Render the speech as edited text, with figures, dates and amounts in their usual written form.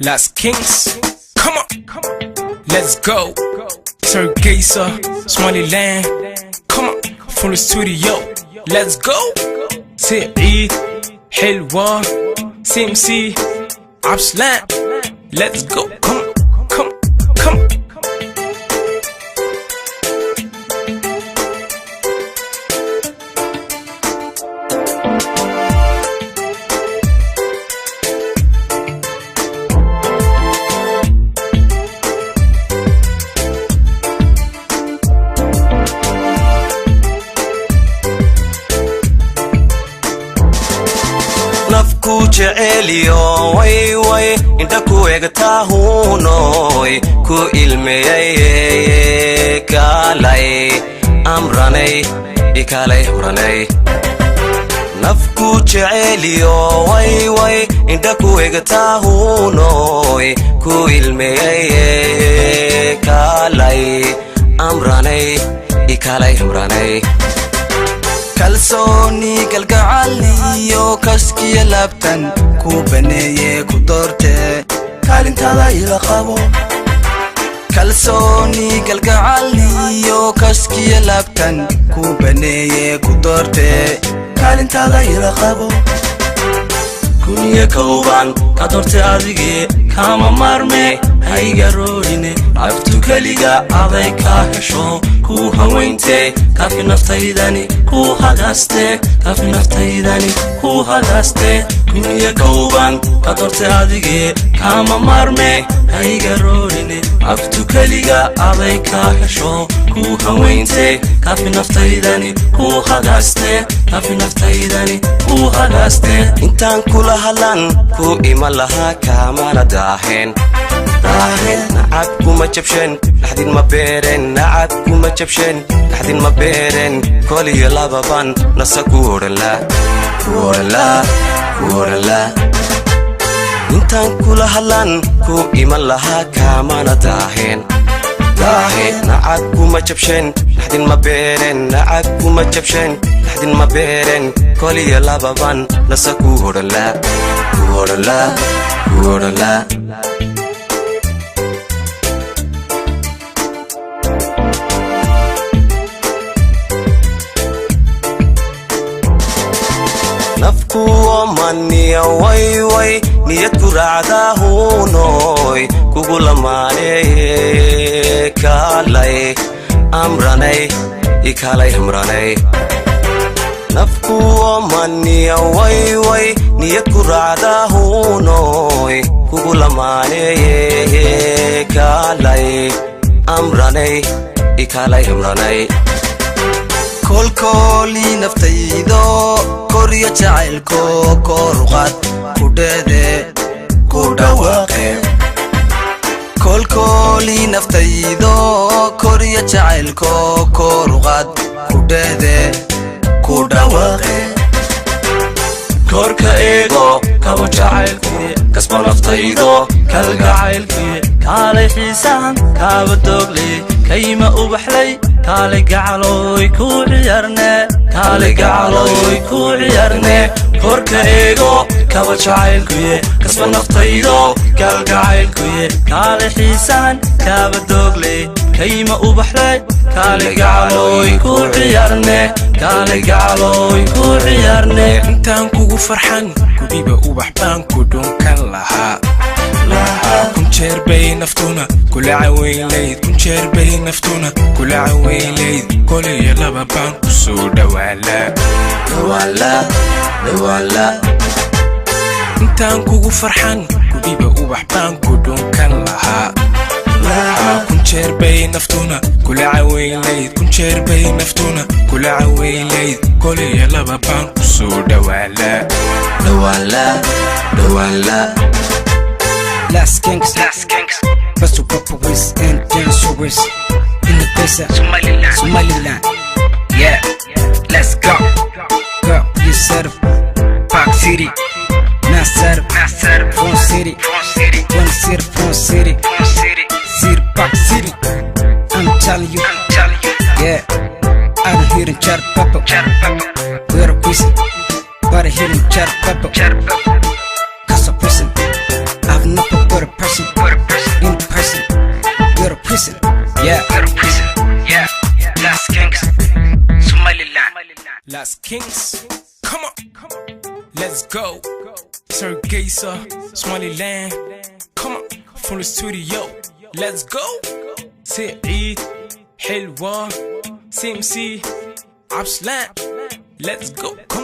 Last Kings, come on, let's go. Tergesa, Somaliland, come on, from the studio, let's go. سعيد حلوة CMC عبسلان, let's go. Come on, come on, come on. nafku jeceliyo way way inta ku egtaahunoy ku ilmeeyay kalay amranay ikalay horanay nafku jeceliyo way way inta ku egtaahunoy ku ilmeeyay kalay amranay ikalay horanay kalsooni galgacaliyo kaskiya laabtan ku baneeye ku doorte kaalintada ila qabo kalsooni galgacaliyo kaskiya laabtan ku baneeye ku doorte kaalintada ila qabo kuniya kooban ka doorte adige kama marme hayga roodine aftu kaliga aday ka hesho ku haweynte kafi naftaydani ku hagaste kafi naftaydani ku hagaste kuniya kooban ka doorte adige kama marme hayga roodine aftu kaliga aday ka hesho ku haweynte kafi naftaydani ku hagaste kafi naftaydani ku hagaste intaan kula hadlan ku ima laha kamana daahen nacab kuma jabshen dhaxdin ma beeren nacab kuma jabshen dhaxdin ma beeren koliyo lababan nasa ku oranla intaan kula hadlan ku ima laha kamana daahen nacab kuma jabshen dhaxdin ma beeren nacab kuma jabshen dhaxdin ma beeren koliyo lababan nasa ku oranla nafku omaniya way way niyad ku raacdaahunoy kugu lamaaney kalay amranay ikalay hamranay nafku omaniya way way niyad ku raacdaahunoy kugu lamaaney kalay amranay ikalay hamranay kolkoli naftaydo koriya jacaylko koruqad kudheede ku dhawaaqe kolkoli naftaydo koriya jacaylko koruqad kudheede ku dhawaaqe korka eego kabo jacaylkii kasba naftaydo kalgacaylkii kaalay xiisaan kaaba dogle kayma ubaxlay kaalay gacaloy ku ciyaarne kaalay gacaloy ku ciyaarne korka eego kaba jacaylkii kasba naftaydo kalgacaylkii kaalay xiisaan kaaba dogle kayma ubaxlay kaalay gacaloy ku ciyaarne kaalay gacaloy ku ciyaarne intaan kugu farxan kudiba ubax baan ku dhunkan lahaa kun jeer bay naftuna kula caweylayd kun jeer bay naftuna kula caweylayd koliyo laba baan ku soo dhawaala intaan kugu farxan kudiba ubax baan ku dhunkan lahaa kun jeer bay naftuna kula caweylayd kun jeer bay naftuna kula caweylayd koliyo laba baan ku soo dhawaala Last Kings, best to pop with and dance with in the desert, Somaliland. Yeah, let's go. Go, you serve Park City, Nasser, Front City, One City, Front City, City, Park City. I'm telling you, yeah, I'm here in Char Papa, we're a prison, but I'm here in Char Papa, cause of prison, I've never put a Kings. Come on, let's go. Turgeysa, Somaliland. Come on, from the studio. Let's go. سعيد حلوة CMC عبسلان. Let's go. Come on.